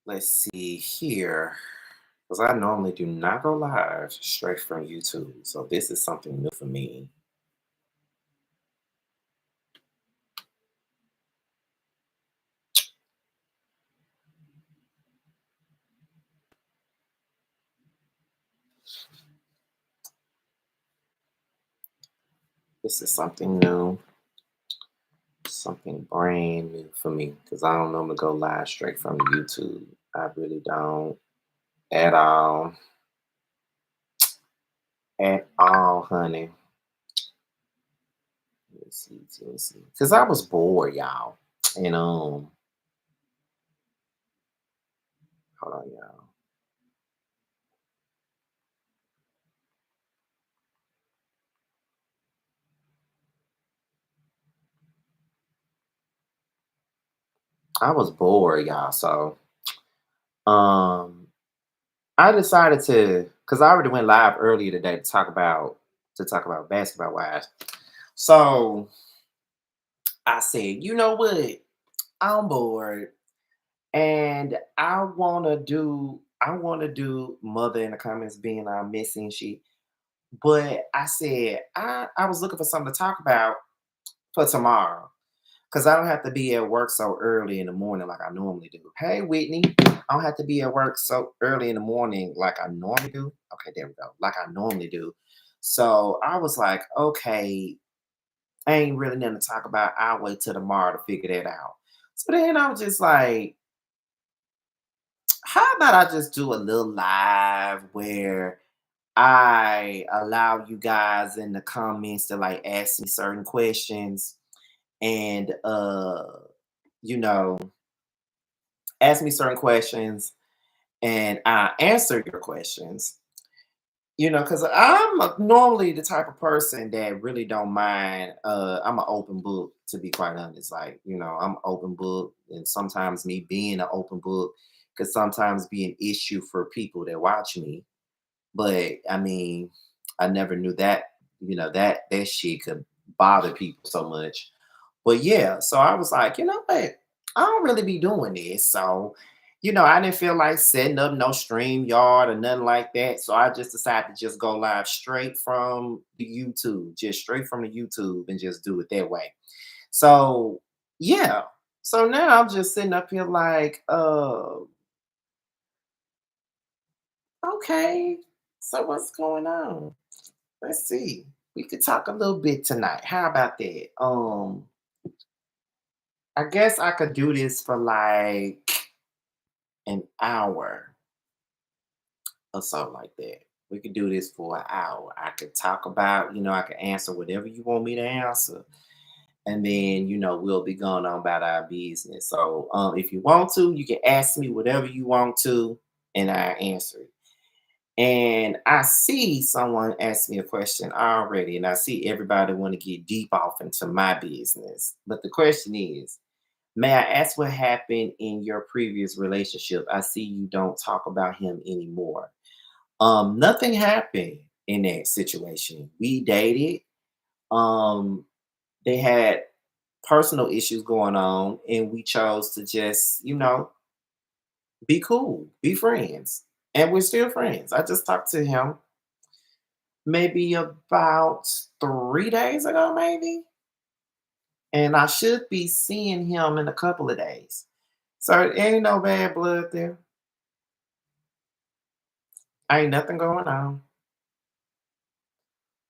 Let's see here. Because I normally do not go live straight from YouTube. So this is something new for me. This is something new, something brand new for me. Because I don't normally go live straight from YouTube. I really don't at all. At all, honey. Let me see. Because I was bored, y'all. And hold on, y'all. I was bored, y'all. So um I decided to, because I already went live earlier today to talk about basketball wise. So I said, you know what? I'm bored and I wanna do mother in the comments being missing she. But I said I was looking for something to talk about for tomorrow. Cause I don't have to be at work so early in the morning like I normally do. Hey Whitney, I don't have to be at work so early in the morning like I normally do. Okay, there we go. Like I normally do. So I was like, okay, I ain't really nothing to talk about. I'll wait till tomorrow to figure that out. So then I was just like, how about I just do a little live where I allow you guys in the comments to like ask me certain questions and you know ask me certain questions and I answer your questions. Because normally the type of person that really don't mind. I'm an open book, to be quite honest. Like, I'm an open book, and sometimes me being an open book could sometimes be an issue for people that watch me. But I mean, I never knew that, that shit could bother people so much. But yeah, so I was like, you know what? I don't really be doing this. So, I didn't feel like setting up no stream yard or nothing like that. So I just decided to just go live straight from the YouTube, just straight from the YouTube and just do it that way. So yeah. So now I'm just sitting up here like, okay. So what's going on? Let's see. We could talk a little bit tonight. How about that? I guess I could do this for like an hour or something like that. We could do this for an hour. I could talk about, I could answer whatever you want me to answer. And then, we'll be going on about our business. So if you want to, you can ask me whatever you want to, and I answer it. And I see someone ask me a question already, and I see everybody want to get deep off into my business. But the question is, may I ask what happened in your previous relationship? I see you don't talk about him anymore. Nothing happened in that situation. We dated. Um, they had personal issues going on, and we chose to just, be cool, be friends. And we're still friends. I just talked to him maybe about 3 days ago, maybe. And I should be seeing him in a couple of days. So ain't no bad blood there. Ain't nothing going on.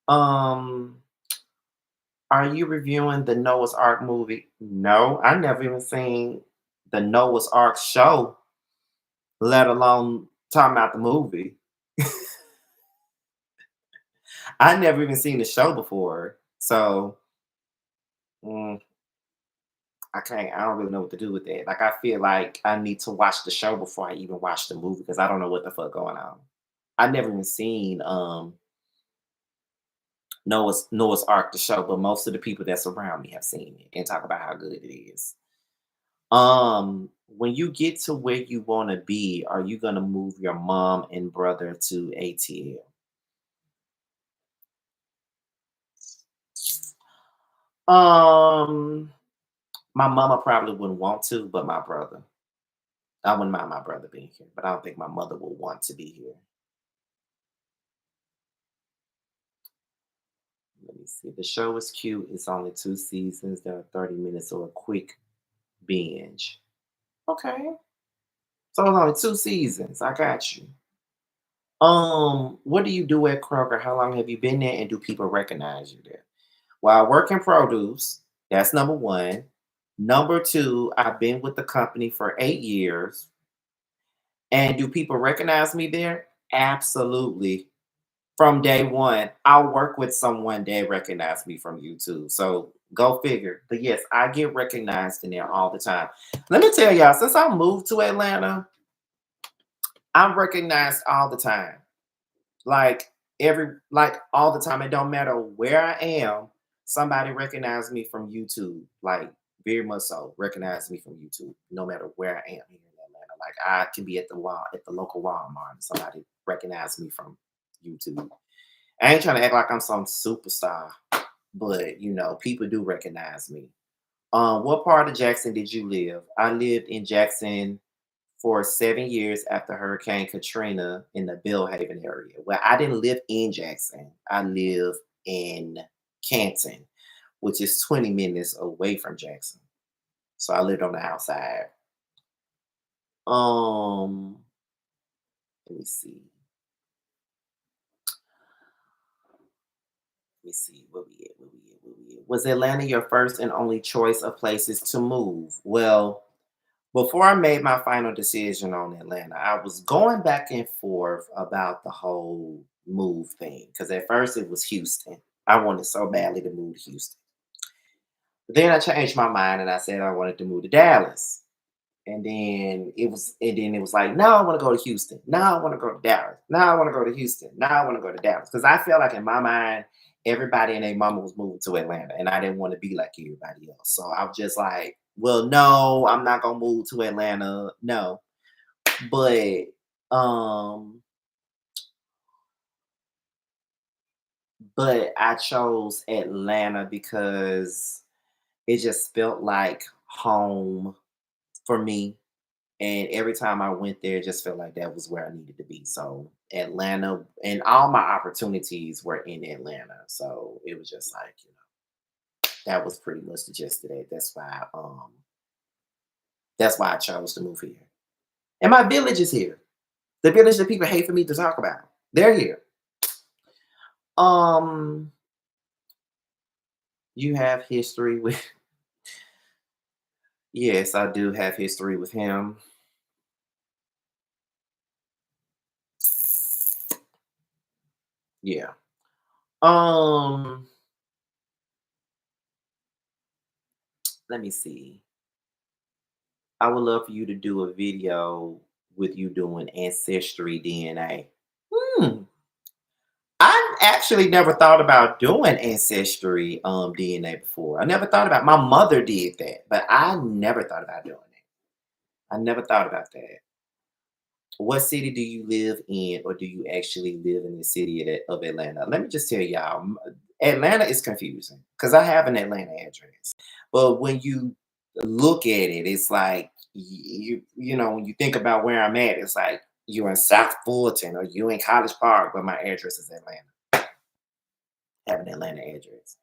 Um, are you reviewing the Noah's Ark movie? No, I never even seen the Noah's Ark show, let alone talking about the movie. I never even seen the show before. So mm, I don't really know what to do with that. Like I feel like I need to watch the show before I even watch the movie because I don't know what the fuck going on. I never even seen Noah's Ark the show, but most of the people that's around me have seen it and talk about how good it is. When you get to where you want to be, are you gonna move your mom and brother to ATL? My mama probably wouldn't want to, but my brother. I wouldn't mind my brother being here, but I don't think my mother will want to be here. Let me see. The show is cute. It's only 2 seasons. There are 30 minutes or a quick binge. Okay. So it's only 2 seasons. I got you. What do you do at Kroger? How long have you been there? And do people recognize you there? Well, I work in produce. That's number one. Number two, I've been with the company for 8 years. And do people recognize me there? Absolutely. From day one, I'll work with someone they recognize me from YouTube. So go figure. But yes, I get recognized in there all the time. Let me tell y'all, since I moved to Atlanta, I'm recognized all the time. Like all the time. It don't matter where I am, somebody recognize me from YouTube. Like very much so, recognize me from YouTube, no matter where I am here in Atlanta. Like I can be at the local Walmart and somebody recognize me from YouTube. I ain't trying to act like I'm some superstar, but people do recognize me. What part of Jackson did you live? I lived in Jackson for 7 years after Hurricane Katrina in the Bellhaven area. Well, I didn't live in Jackson. I live in Canton, which is 20 minutes away from Jackson. So I lived on the outside. Um, let me see. Let me see. Where we at? Where we at? Where we at? Was Atlanta your first and only choice of places to move? Well, before I made my final decision on Atlanta, I was going back and forth about the whole move thing. Because at first it was Houston. I wanted so badly to move to Houston. But then I changed my mind and I said I wanted to move to Dallas. And then it was like, now I want to go to Houston. Now I want to go to Dallas. Now I want to go to Houston. Now I want to go to Dallas. Because I felt like in my mind, everybody and their mama was moving to Atlanta. And I didn't want to be like everybody else. So I was just like, well, no, I'm not gonna move to Atlanta. No. But um, but I chose Atlanta because it just felt like home for me. And every time I went there, it just felt like that was where I needed to be. So Atlanta and all my opportunities were in Atlanta. So it was just like, that was pretty much the gist of that. That's why I chose to move here. And my village is here. The village that people hate for me to talk about. They're here. Um, you have history with yes, I do have history with him. Yeah. Um, let me see. I would love for you to do a video with you doing ancestry DNA. Hmm. I actually never thought about doing ancestry DNA before. I never thought about my mother did that, but I never thought about doing it. I never thought about that. What city do you live in, or do you actually live in the city of Atlanta? Let me just tell y'all, Atlanta is confusing because I have an Atlanta address, but when you look at it, it's like when you think about where I'm at, it's like you're in South Fulton or you in College Park, but my address is Atlanta. I have an Atlanta address.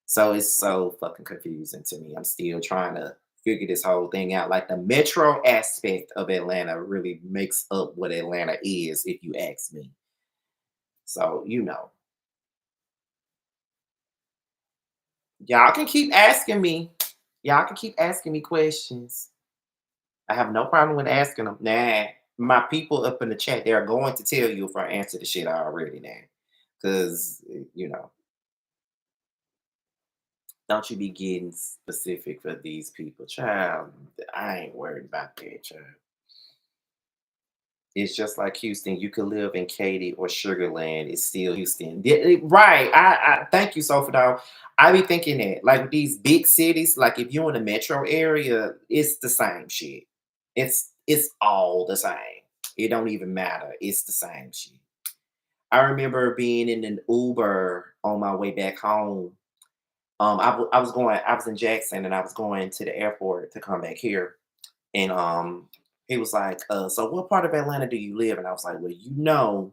So it's so fucking confusing to me. I'm still trying to figure this whole thing out. Like the metro aspect of Atlanta really makes up what Atlanta is, if you ask me. So, y'all can keep asking me. Y'all can keep asking me questions. I have no problem with asking them. Nah, my people up in the chat, they're going to tell you if I answer the shit already now. Because, don't you be getting specific for these people, child. I ain't worried about that, child. It's just like Houston. You could live in Katy or Sugarland. It's still Houston. Right. I thank you, Sophie dog. I be thinking that like with these big cities, like if you're in the metro area, it's the same shit. It's all the same. It don't even matter. It's the same shit. I remember being in an Uber on my way back home. I was in Jackson and I was going to the airport to come back here. And He was like, so what part of Atlanta do you live? And I was like, well,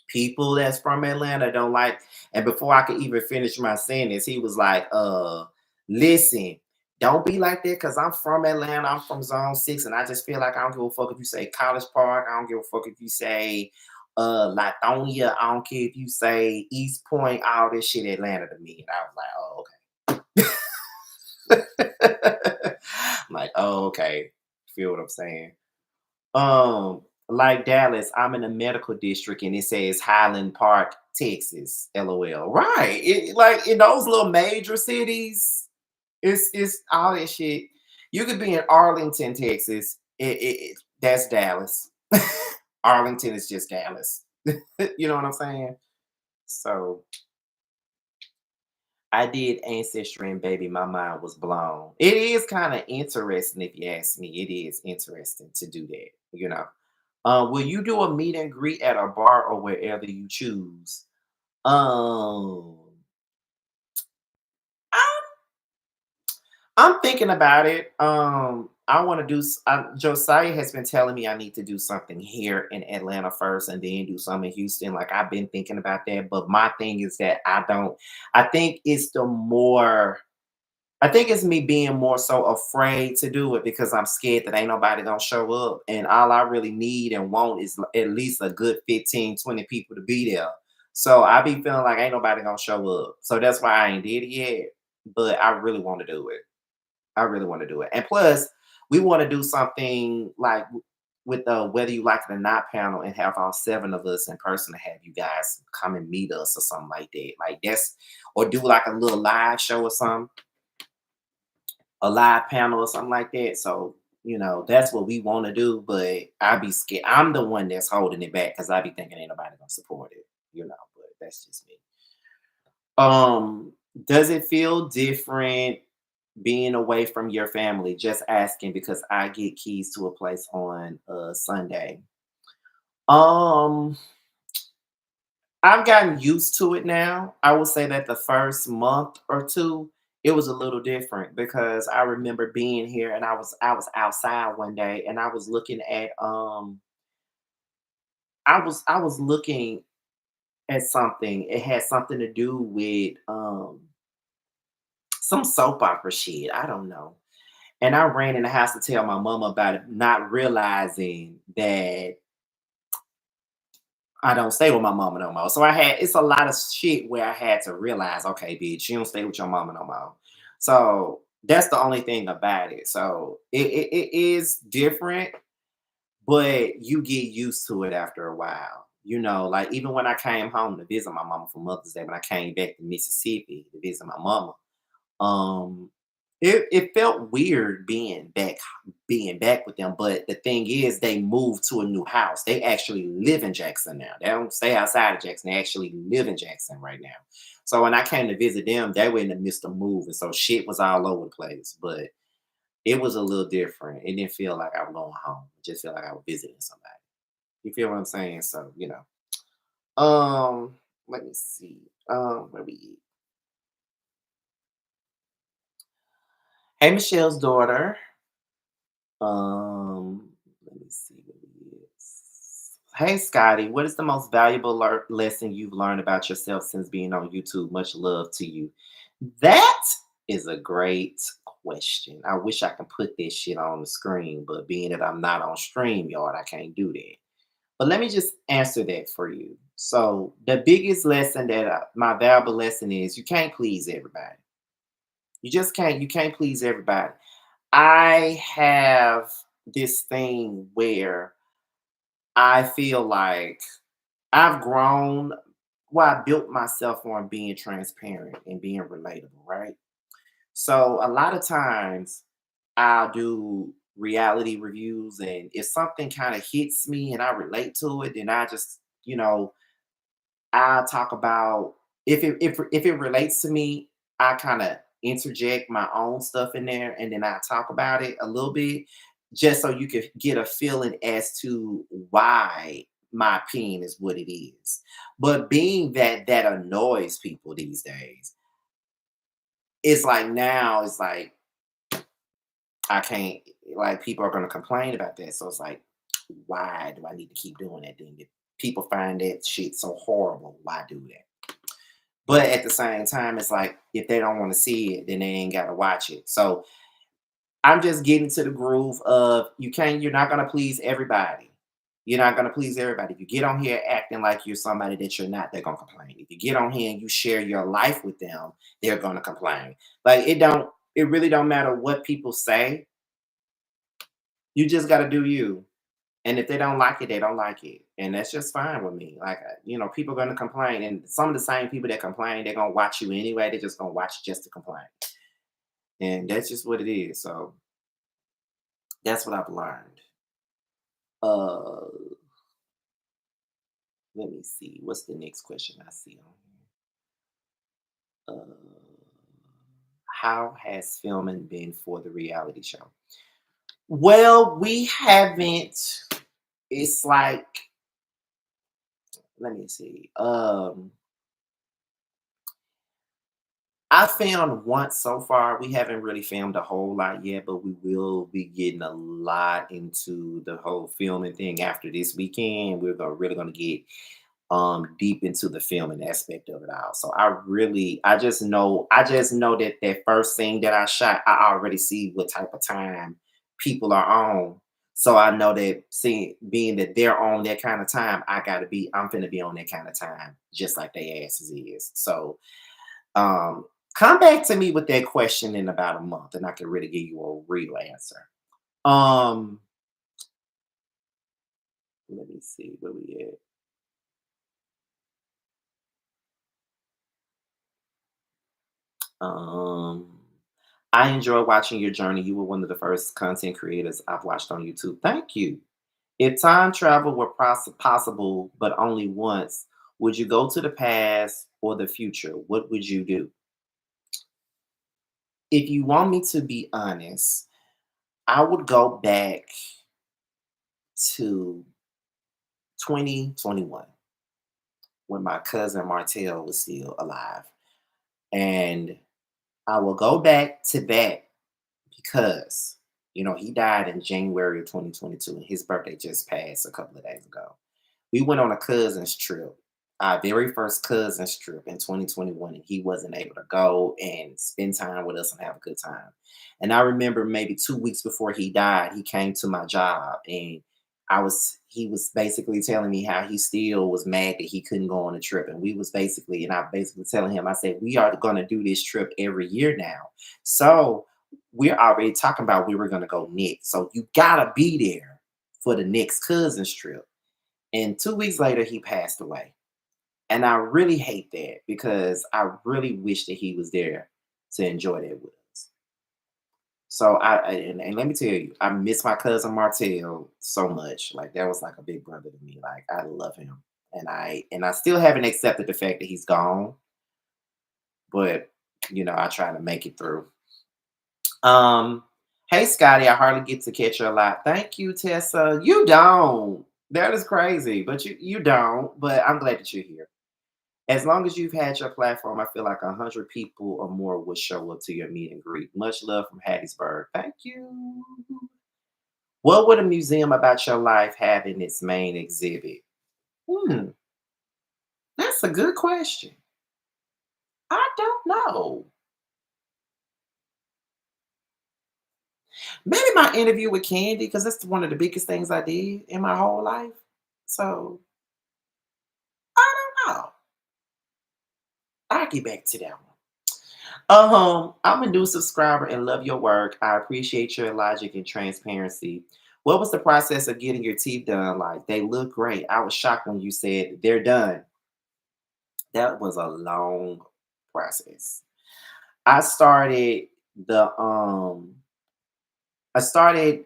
people that's from Atlanta don't like, and before I could even finish my sentence, he was like, listen, don't be like that because I'm from Atlanta. I'm from Zone 6, and I just feel like I don't give a fuck if you say College Park. I don't give a fuck if you say Lithonia. I don't care if you say East Point, all this shit Atlanta to me. And I was like, oh, okay. I'm like, oh, okay. Feel what I'm saying? Like Dallas, I'm in a medical district and it says Highland Park, Texas. LOL. Right. Like in those little major cities, it's all that shit. You could be in Arlington, Texas. That's Dallas. Arlington is just Dallas. You know what I'm saying? So I did ancestry and baby, my mind was blown. It is kind of interesting if you ask me. It is interesting to do that. Will you do a meet and greet at a bar or wherever you choose? Um, I'm, I'm thinking about it. I want to do. Josiah has been telling me I need to do something here in Atlanta first, and then do some in Houston. Like I've been thinking about that, but my thing is that I don't. I think it's the more. I think it's me being more so afraid to do it because I'm scared that ain't nobody gonna show up. And all I really need and want is at least a good 15, 20 people to be there. So I be feeling like ain't nobody gonna show up. So that's why I ain't did it yet. But I really want to do it. I really want to do it. And plus, we want to do something like with the whether you like it or not panel and have all seven of us in person to have you guys come and meet us or something like that. Like that's or do like a little live show or something, a live panel or something like that. So, that's what we want to do, but I be scared. I'm the one that's holding it back because I be thinking ain't nobody gonna support it, but that's just me. Does it feel different being away from your family? Just asking because I get keys to a place on Sunday. Um, I've gotten used to it now. I will say that the first month or two, it was a little different because I remember being here and I was outside one day and I was looking at I was looking at something. It had something to do with some soap opera shit. I don't know. And I ran in the house to tell my mama about it, not realizing that I don't stay with my mama no more. So it's a lot of shit where I had to realize, okay, bitch, you don't stay with your mama no more. So that's the only thing about it. So it is different, but you get used to it after a while. Like even when I came home to visit my mama for Mother's Day, when I came back to Mississippi to visit my mama, um, it felt weird being back with them. But the thing is, they moved to a new house. They actually live in Jackson now. They don't stay outside of Jackson. They actually live in Jackson right now. So when I came to visit them, they were in the midst of moving. So shit was all over the place. But it was a little different. It didn't feel like I was going home. It just felt like I was visiting somebody. You feel what I'm saying? So. Let me see. Where we Hey Michelle's daughter. Let me see what it is. Hey Scotty, what is the most valuable lesson you've learned about yourself since being on YouTube? Much love to you. That is a great question. I wish I could put this shit on the screen, but being that I'm not on StreamYard, I can't do that. But let me just answer that for you. So the biggest lesson that my valuable lesson is you can't please everybody. You just can't. You can't please everybody. I have this thing where I feel like I've grown. Well, I built myself on being transparent and being relatable, right? So a lot of times I'll do reality reviews, and if something kind of hits me and I relate to it, then I just, I'll talk about if it relates to me, I kind of interject my own stuff in there and then I talk about it a little bit just so you could get a feeling as to why my opinion is what it is. But being that annoys people these days, it's like now it's like I can't. like people are going to complain about that. So it's like, why do I need to keep doing that? Then if people find that shit so horrible, why do that? But at the same time, it's like if they don't want to see it, then they ain't got to watch it. So I'm just getting to the groove of you're not gonna please everybody. You're not gonna please everybody. If you get on here acting like you're somebody that you're not, they're gonna complain. If you get on here and you share your life with them, they're gonna complain. Like it really don't matter what people say. You just gotta do you. And if they don't like it, they don't like it. And that's just fine with me. Like, people are gonna complain. And some of the same people that complain, they're gonna watch you anyway. They're just gonna watch just to complain. And that's just what it is. So that's what I've learned. Uh Let me see. What's the next question I see on here? How has filming been for the reality show? Well, we haven't. It's like, let me see. I filmed once so far. We haven't really filmed a whole lot yet, but we will be getting a lot into the whole filming thing after this weekend. Really gonna get deep into the filming aspect of it all. So I just know that that first scene that I shot, I already see what type of time people are on. So I know that seeing being that they're on that kind of time, I'm finna be on that kind of time, just like they asses is. So um come back to me with that question in about a month and I can really give you a real answer. Um Let me see where we at. Um, I enjoy watching your journey. You were one of the first content creators I've watched on YouTube. Thank you. If time travel were possible, but only once, would you go to the past or the future? What would you do? If you want me to be honest, I would go back to 2021 when my cousin Martell was still alive. And I will go back to that because he died in January of 2022 and his birthday just passed a couple of days ago. We went on a cousin's trip, our very first cousin's trip in 2021, and he wasn't able to go and spend time with us and have a good time. And I remember maybe 2 weeks before he died, he came to my job and he was basically telling me how he still was mad that he couldn't go on a trip. And I basically telling him, I said, we are gonna do this trip every year now. So we're already talking about where we're gonna go next. So you gotta be there for the next cousin's trip. And 2 weeks later, he passed away. And I really hate that because I really wish that he was there to enjoy that with us. So and let me tell you, I miss my cousin Martell so much. Like that was like a big brother to me. Like I love him. And I still haven't accepted the fact that he's gone, but I try to make it through. Um, hey Scotty, I hardly get to catch you a lot. Thank you, Tessa. You don't. That is crazy, but you don't. But I'm glad that you're here. As long as you've had your platform, I feel like 100 people or more would show up to your meet and greet. Much love from Hattiesburg. Thank you. What would a museum about your life have in its main exhibit? Hmm, that's a good question. I don't know. Maybe my interview with Candy, because that's one of the biggest things I did in my whole life. So I don't know. I'll get back to that one. I'm a new subscriber and love your work. I appreciate your logic and transparency. What was the process of getting your teeth done like? They look great. I was shocked when you said they're done. That was a long process. I started the um I started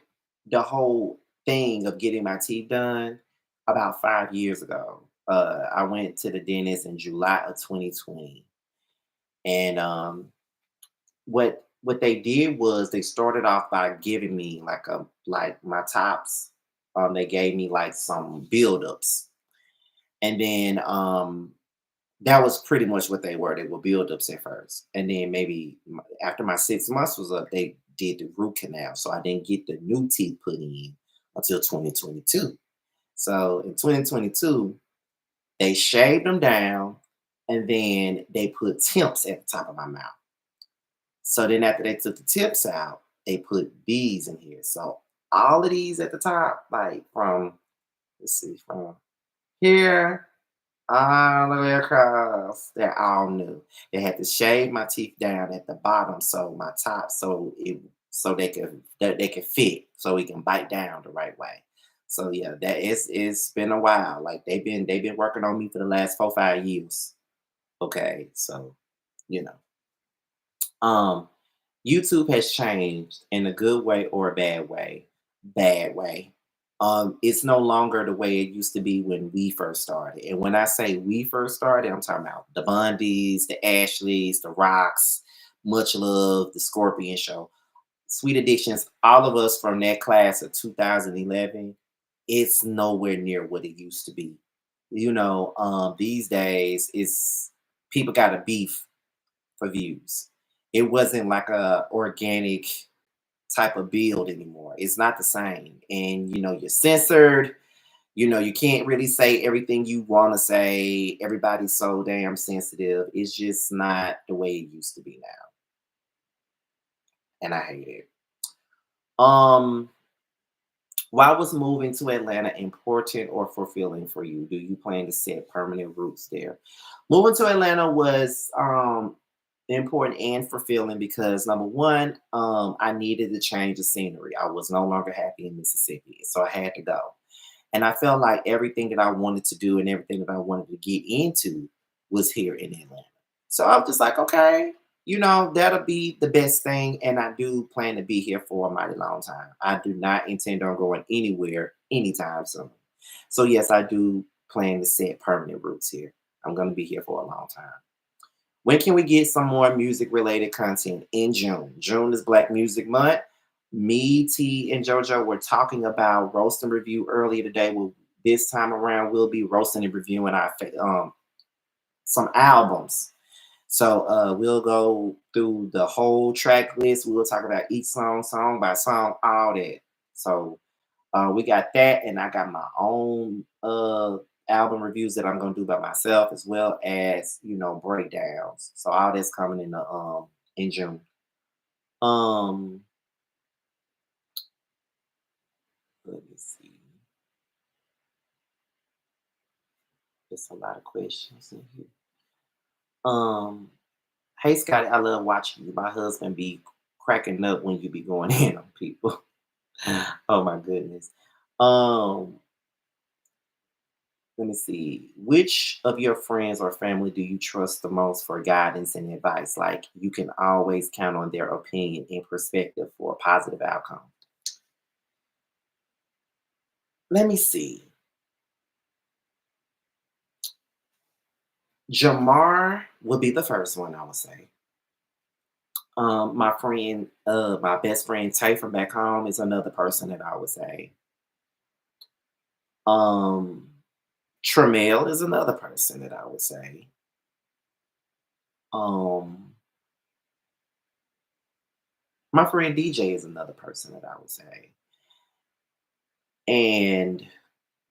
the whole thing of getting my teeth done about 5 years ago. I went to the dentist in July of 2020, and what they did was they started off by giving me like my tops. They gave me like some buildups, and then that was pretty much what they were. They were buildups at first, and then maybe after my 6 months was up, they did the root canal. So I didn't get the new teeth put in until 2022. So in 2022, they shaved them down and then they put temps at the top of my mouth. So then after they took the tips out, they put these in here. So all of these at the top, like from, let's see, from here all the way across, they're all new. They had to shave my teeth down at the bottom, so my top, so they could fit, so we can bite down the right way. So yeah, that it's been a while. Like they've been working on me for the last 4 5 years. Okay, so you know, um, YouTube has changed in a good way or a bad way. Bad way. It's no longer the way it used to be when we first started. And when I say we first started, I'm talking about the Bundys, the Ashleys, the Rocks, Much Love, the Scorpion Show, Sweet Addictions, all of us from that class of 2011. It's nowhere near what it used to be. These days it's people got a beef for views. It wasn't like a organic type of build anymore. It's not the same. And you're censored. You can't really say everything you want to say. Everybody's so damn sensitive. It's just not the way it used to be now. And I hate it. Um, why was moving to Atlanta important or fulfilling for you? Do you plan to set permanent roots there? Moving to Atlanta was important and fulfilling because number one, I needed to change the scenery. I was no longer happy in Mississippi, so I had to go. And I felt like everything that I wanted to do and everything that I wanted to get into was here in Atlanta. So I'm just like, okay, that'll be the best thing. And I do plan to be here for a mighty long time. I do not intend on going anywhere anytime soon. So, yes, I do plan to set permanent roots here. I'm going to be here for a long time. When can we get some more music related content? In June. June is Black Music Month. Me, T, and JoJo were talking about roast and review earlier today. This time around, we'll be roasting and reviewing some albums. So we'll go through the whole track list. We'll talk about each song by song, all that. So we got that, and I got my own album reviews that I'm gonna do by myself, as well as breakdowns. So all that's coming in June. Um, let me see. There's a lot of questions in here. Um, hey Scotty, I love watching you. My husband be cracking up when you be going in on people. Oh my goodness. Um, Let me see. Which of your friends or family do you trust the most for guidance and advice? Like you can always count on their opinion and perspective for a positive outcome. Let me see. Jamar would be the first one I would say. My best friend Tay from back home is another person that I would say. Um, Tremel is another person that I would say. Um, my friend DJ is another person that I would say. And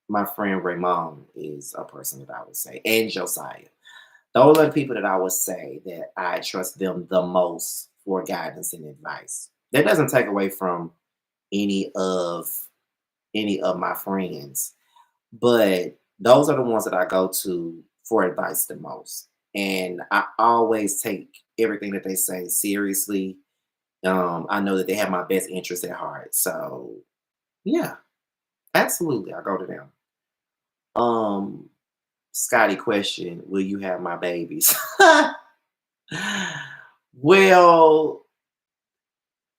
my friend Raymond is a person that I would say, and Josiah. Those are the people that I would say that I trust them the most for guidance and advice. That doesn't take away from any of any of my friends, but those are the ones that I go to for advice the most. And I always take everything that they say seriously. I know that they have my best interest at heart. So yeah, absolutely, I go to them. Um, Scotty question, will you have my babies? Well,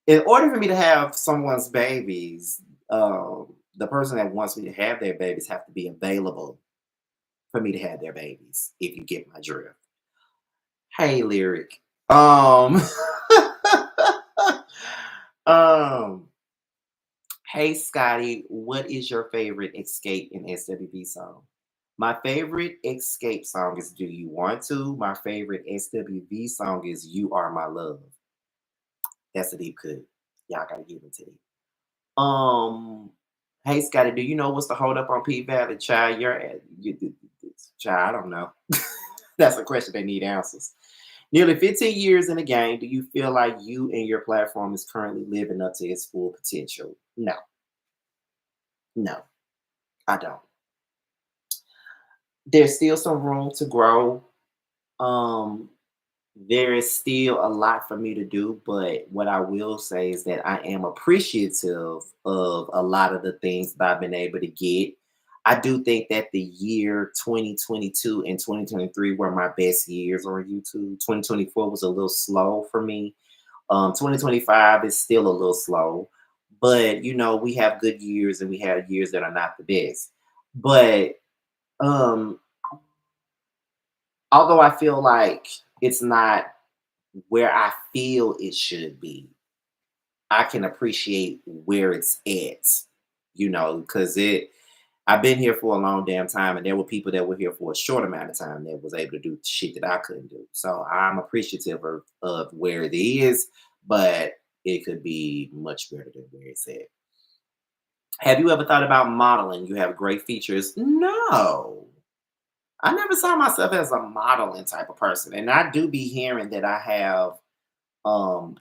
in order for me to have someone's babies, the person that wants me to have their babies have to be available for me to have their babies, if you get my drift. Hey, Lyric. Um, um, hey, Scotty, what is your favorite Escape and SWV song? My favorite Escape song is Do You Want To? My favorite SWV song is You Are My Love. That's a deep cut. Y'all gotta give it to me. Hey Scotty, do you know what's the hold up on P Valley? Child, you're at child, I don't know. That's a question they need answers. Nearly 15 years in the game, do you feel like you and your platform is currently living up to its full potential? No, no, I don't. There's still some room to grow. Um, there is still a lot for me to do, but what I will say is that I am appreciative of a lot of the things that I've been able to get. I do think that the year 2022 and 2023 were my best years on YouTube. 2024 was a little slow for me. 2025 is still a little slow, but we have good years and we have years that are not the best. But um, although I feel like it's not where I feel it should be, I can appreciate where it's at, because I've been here for a long damn time, and there were people that were here for a short amount of time that was able to do shit that I couldn't do. So I'm appreciative of where it is, but it could be much better than where it's at. Have you ever thought about modeling? You have great features. No. I never saw myself as a modeling type of person. And I do be hearing that I have um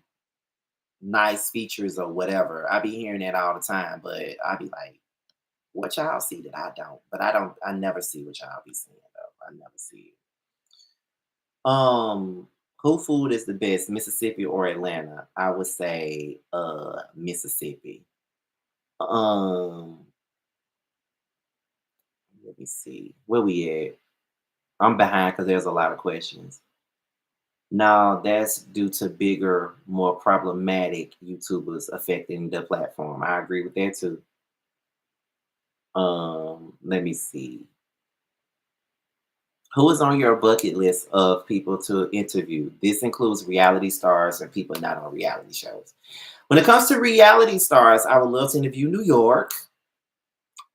nice features or whatever. I be hearing that all the time, but I be like, what y'all see that I don't? But I never see what y'all be seeing though. I never see it. Who food is the best, Mississippi or Atlanta? I would say Mississippi. Um, let me see. Where we at? I'm behind because there's a lot of questions. No, that's due to bigger, more problematic YouTubers affecting the platform. I agree with that too. Let me see. Who is on your bucket list of people to interview? This includes reality stars and people not on reality shows. When it comes to reality stars, I would love to interview New York,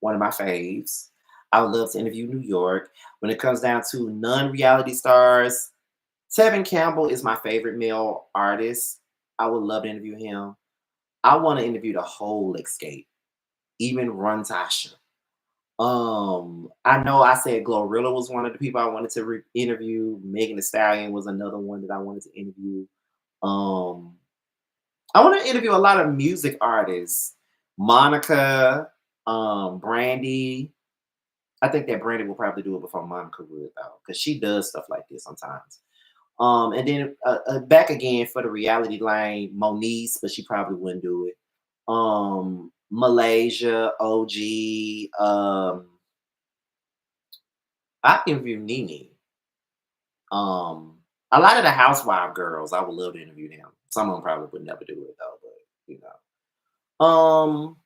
one of my faves. I would love to interview New York. When it comes down to non-reality stars, Tevin Campbell is my favorite male artist. I would love to interview him. I want to interview the whole Escape, even Run Tasha. I know I said Glorilla was one of the people I wanted to interview. Megan Thee Stallion was another one that I wanted to interview. Um, I want to interview a lot of music artists. Monica, Brandy. I think that Brandy will probably do it before Monica would though, because she does stuff like this sometimes. And then back again for the reality lane, Moniece, but she probably wouldn't do it. Malaysia, OG. I interview Nene. A lot of the housewife girls, I would love to interview them. Some of them probably would never do it though, but you know.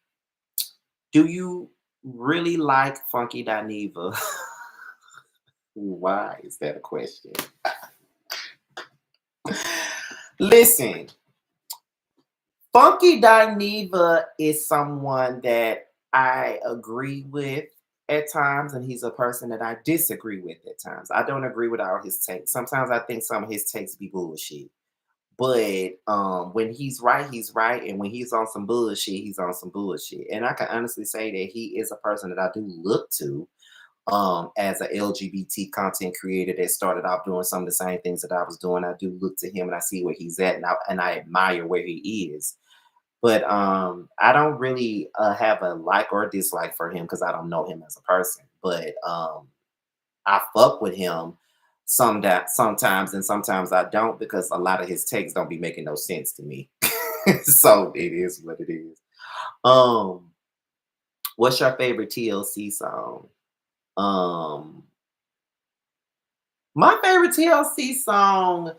Do you really like Funky Dineva? Why is that a question? Listen, Funky Dineva is someone that I agree with at times, and he's a person that I disagree with at times. I don't agree with all his takes. Sometimes I think some of his takes be bullshit. But when he's right, he's right. And when he's on some bullshit, he's on some bullshit. And I can honestly say that he is a person that I do look to as a LGBT content creator that started off doing some of the same things that I was doing. I do look to him and I see where he's at and I admire where he is. But I don't really have a like or dislike for him because I don't know him as a person. But I fuck with him sometimes and sometimes I don't because a lot of his takes don't be making no sense to me. So it is what it is. Um, what's your favorite TLC song? Um, my favorite TLC song,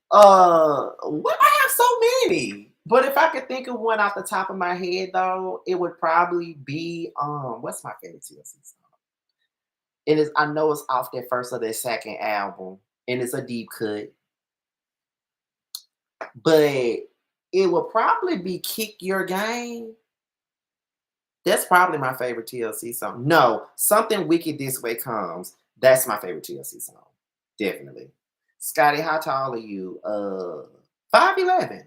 what I have so many. But if I could think of one off the top of my head though, it would probably be what's my favorite TLC song? It is I know it's off their first or their second album, and it's a deep cut, but it will probably be Kick Your Game. That's probably my favorite TLC song. No, Something Wicked This Way Comes. That's my favorite TLC song. Definitely. Scotty, how tall are you? 5'11".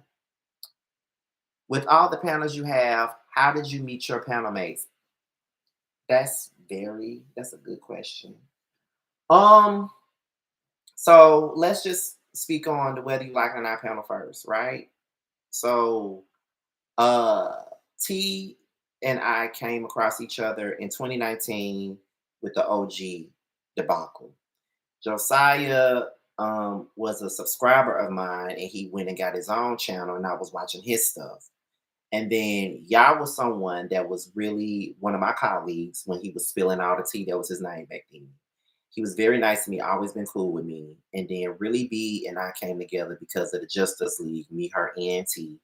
With all the panels you have, how did you meet your panel mates? That's a good question. Um, so let's just speak on the whether you like it or not panel first, right? So uh T and I came across each other in 2019 with the OG debacle. Josiah was a subscriber of mine and he went and got his own channel and I was watching his stuff. And then Yah was someone that was really one of my colleagues when he was spilling all the tea. That was his name back then. He was very nice to me, always been cool with me. And then Really B and I came together because of the Justice League, me, her, and T.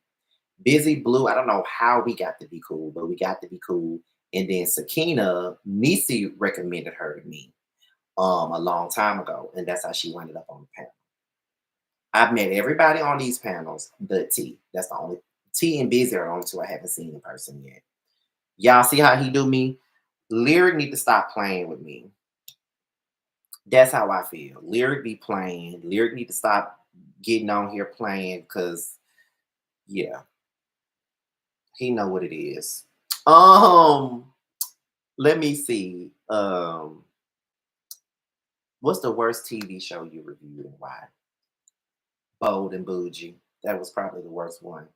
Busy Blue, I don't know how we got to be cool, but we got to be cool. And then Sakina, Nisi recommended her to me a long time ago. And that's how she ended up on the panel. I've met everybody on these panels, but T. That's the only T and Busy are the only two I haven't seen in person yet. Y'all see how he do me? Lyric need to stop playing with me. That's how I feel. Lyric be playing. Lyric need to stop getting on here playing because yeah, he know what it is. Let me see. What's the worst TV show you reviewed and why? Bold and Bougie. That was probably the worst one.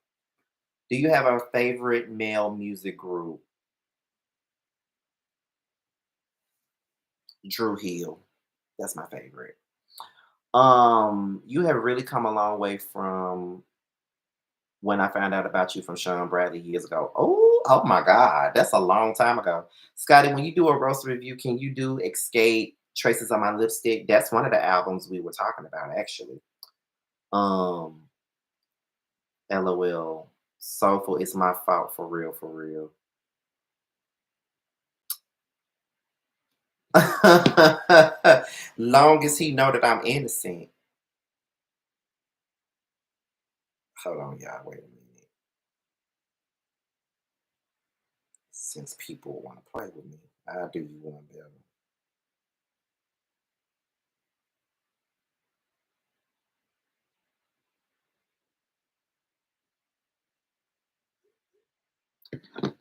Do you have a favorite male music group? Drew Hill. That's my favorite. You have really come a long way from when I found out about you from Sean Bradley years ago. Oh my God, that's a long time ago. Scotty, when you do a roast review, can you do Escape Traces on My Lipstick? That's one of the albums we were talking about, actually. Um, LOL. Soulful, it's my fault for real, for real. Long as he know that I'm innocent. Hold on, y'all. Wait a minute. Since people want to play with me, I'll do you one better.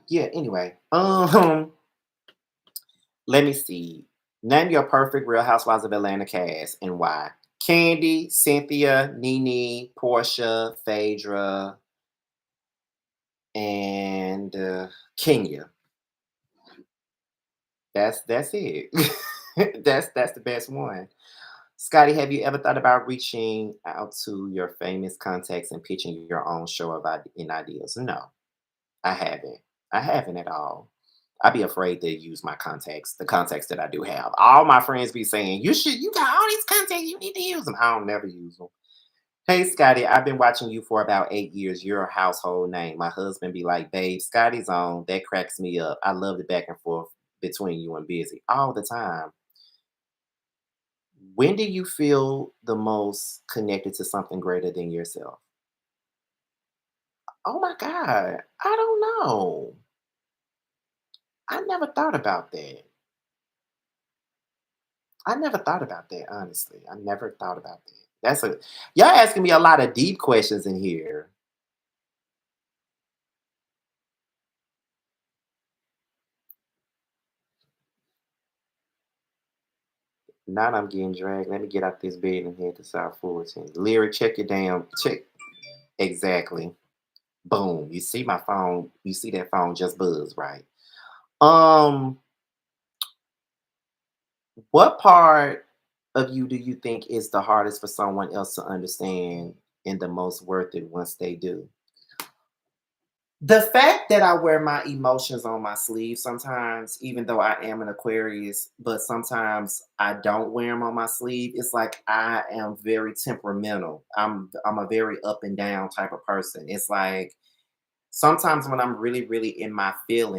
Yeah, anyway. Let me see. Name your perfect Real Housewives of Atlanta cast and why. Candy, Cynthia, Nene, Portia, Phaedra, and Kenya. That's it. That's the best one. Scotty, have you ever thought about reaching out to your famous contacts and pitching your own show about in ideas? No, I haven't. I haven't at all. I'd be afraid to use my contacts, the contacts that I do have. All my friends be saying, you got all these contacts, you need to use them. I don't never use them. Hey, Scotty, I've been watching you for about 8 years. You're a household name. My husband be like, babe, Scotty's on. That cracks me up. I love the back and forth between you and Busy all the time. When do you feel the most connected to something greater than yourself? Oh my God. I don't know. I never thought about that. I never thought about that, honestly. I never thought about that. Y'all asking me a lot of deep questions in here. Now I'm getting dragged. Let me get out this bed and head to South Fullerton. Lyric, check your damn check. Exactly. Boom. You see my phone. You see that phone just buzz, right? Um, what part of you do you think is the hardest for someone else to understand and the most worth it once they do? The fact that I wear my emotions on my sleeve sometimes, even though I am an Aquarius, but sometimes I don't wear them on my sleeve, it's like I am very temperamental. I'm a very up and down type of person. It's like sometimes when I'm really, really in my feelings.